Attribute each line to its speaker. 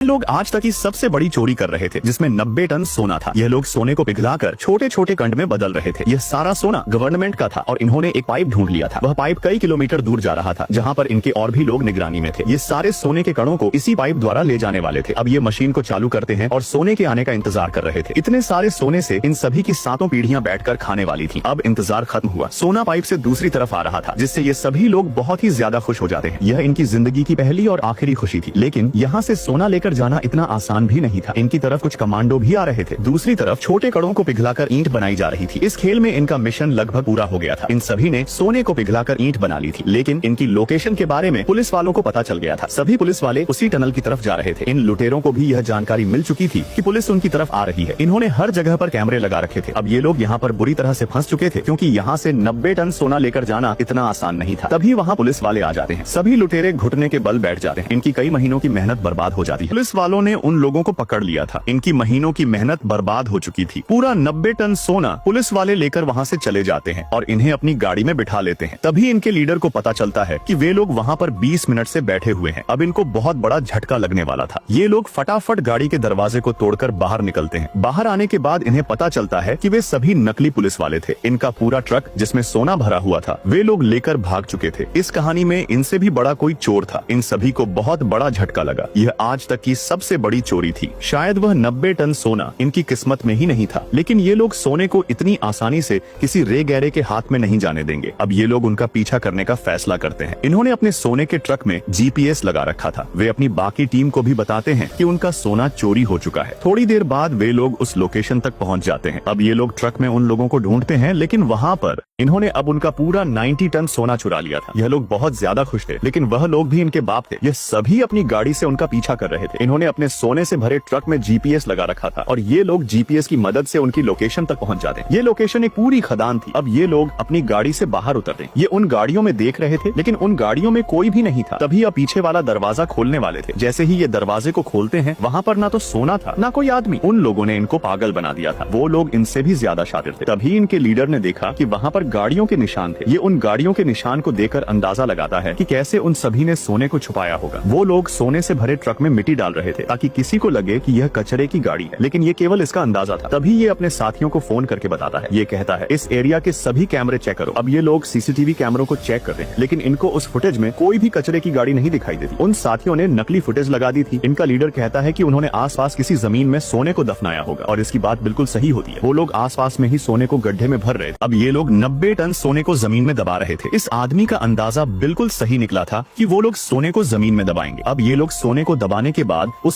Speaker 1: लोग आज तक की सबसे बड़ी चोरी कर रहे थे, जिसमें 90 टन सोना था। यह लोग सोने को पिघलाकर छोटे छोटे कंड में बदल रहे थे। यह सारा सोना गवर्नमेंट का था और इन्होंने एक पाइप ढूंढ लिया था। वह पाइप कई किलोमीटर दूर जा रहा था, जहाँ पर इनके और भी लोग निगरानी में थे। ये सारे सोने के कणों को इसी पाइप द्वारा ले जाने वाले थे। अब ये मशीन को चालू करते हैं और सोने के आने का इंतजार कर रहे थे। इतने सारे सोने से इन सभी की 7 पीढ़ियां बैठकर खाने वाली थी। अब इंतजार खत्म हुआ। सोना पाइप से दूसरी तरफ आ रहा था, जिससे ये सभी लोग बहुत ही ज्यादा खुश हो जाते हैं। यह इनकी जिंदगी की पहली और आखिरी खुशी थी। लेकिन यहाँ से सोना लेकर जाना इतना आसान भी नहीं था। इनकी तरफ कुछ कमांडो भी आ रहे थे। दूसरी तरफ छोटे कणों को पिघलाकर ईंट बनाई जा रही थी। इस खेल में इनका मिशन लगभग पूरा हो गया था। इन सभी ने सोने को पिघलाकर ईंट बना ली थी, लेकिन इनकी लोकेशन के बारे में पुलिस वालों को पता चल गया था। सभी पुलिस वाले उसी टनल की तरफ जा रहे थे। इन लुटेरों को भी यह जानकारी मिल चुकी थी कि पुलिस उनकी तरफ आ रही है। इन्होंने हर जगह पर कैमरे लगा रखे थे। अब ये लोग यहाँ पर बुरी तरह से फंस चुके थे, क्योंकि यहाँ से 90 टन सोना लेकर जाना इतना आसान नहीं था। तभी वहाँ पुलिस वाले आ जाते हैं। सभी लुटेरे घुटने के बल बैठ जाते हैं। इनकी कई महीनों की मेहनत बर्बाद हो जाती है। पुलिस वालों ने उन लोगों को पकड़ लिया था। इनकी महीनों की मेहनत बर्बाद हो चुकी थी। पूरा 90 टन सोना पुलिस वाले लेकर वहाँ से चले जाते हैं और इन्हें अपनी गाड़ी में बिठा लेते हैं। तभी इनके लीडर को पता चलता है कि वे लोग वहाँ पर 20 मिनट से बैठे हुए हैं। अब इनको बहुत बड़ा झटका लगने वाला था। ये लोग फटाफट गाड़ी के दरवाजे को तोड़कर बाहर निकलते हैं। बाहर आने के बाद इन्हें पता चलता है कि वे सभी नकली पुलिस वाले थे। इनका पूरा ट्रक जिसमें सोना भरा हुआ था वे लोग लेकर भाग चुके थे। इस कहानी में इनसे भी बड़ा कोई चोर था। इन सभी को बहुत बड़ा झटका लगा। यह आज तक की सबसे बड़ी चोरी थी। शायद वह 90 टन सोना इनकी किस्मत में ही नहीं था, लेकिन ये लोग सोने को इतनी आसानी से किसी रे गहरे के हाथ में नहीं जाने देंगे। अब ये लोग उनका पीछा करने का फैसला करते हैं। इन्होंने अपने सोने के ट्रक में GPS लगा रखा था। वे अपनी बाकी टीम को भी बताते हैं कि उनका सोना चोरी हो चुका है। थोड़ी देर बाद वे लोग उस लोकेशन तक पहुंच जाते हैं। अब ये लोग ट्रक में उन लोगों को ढूंढते हैं, लेकिन वहाँ पर इन्होंने अब उनका पूरा 90 टन सोना चुरा लिया था। यह लोग बहुत ज्यादा खुश थे, लेकिन वह लोग भी इनके बाप थे। यह सभी अपनी गाड़ी से उनका पीछा कर रहे थे। इन्होंने अपने सोने से भरे ट्रक में GPS लगा रखा था और ये लोग GPS की मदद से उनकी लोकेशन तक पहुंच जाते हैं। ये लोकेशन एक पूरी खदान थी। अब ये लोग अपनी गाड़ी से बाहर उतरते हैं। ये उन गाड़ियों में देख रहे थे, लेकिन उन गाड़ियों में कोई भी नहीं था। तभी अब पीछे वाला दरवाजा खोलने वाले थे। जैसे ही ये दरवाजे को खोलते हैं, वहाँ पर ना तो सोना था ना कोई आदमी। उन लोगों ने इनको पागल बना दिया था। वो लोग इनसे भी ज्यादा शातिर थे। तभी इनके लीडर ने देखा कि वहाँ पर गाड़ियों के निशान थे। ये उन गाड़ियों के निशान को देखकर अंदाजा लगाता है कि कैसे उन सभी ने सोने को छुपाया होगा। वो लोग सोने से भरे ट्रक में मिट्टी डाल रहे थे ताकि किसी को लगे कि यह कचरे की गाड़ी है, लेकिन ये केवल इसका अंदाजा था। तभी ये अपने साथियों को फोन करके बताता है। ये कहता है, इस एरिया के सभी कैमरे चेक करो। अब ये लोग CCTV कैमरों को चेक करते हैं, लेकिन इनको उस फुटेज में कोई भी कचरे की गाड़ी नहीं दिखाई देती। उन साथियों ने नकली फुटेज लगा दी थी। इनका लीडर कहता है कि उन्होंने आसपास किसी जमीन में सोने को दफनाया होगा, और इसकी बात बिल्कुल सही होती है। वो लोग आसपास में ही सोने को गड्ढे में भर रहे थे। अब ये लोग 90 टन सोने को जमीन में दबा रहे थे। इस आदमी का अंदाजा बिल्कुल सही निकला था कि वो लोग सोने को जमीन में दबाएंगे। अब ये लोग सोने को दबाने के बाद उसके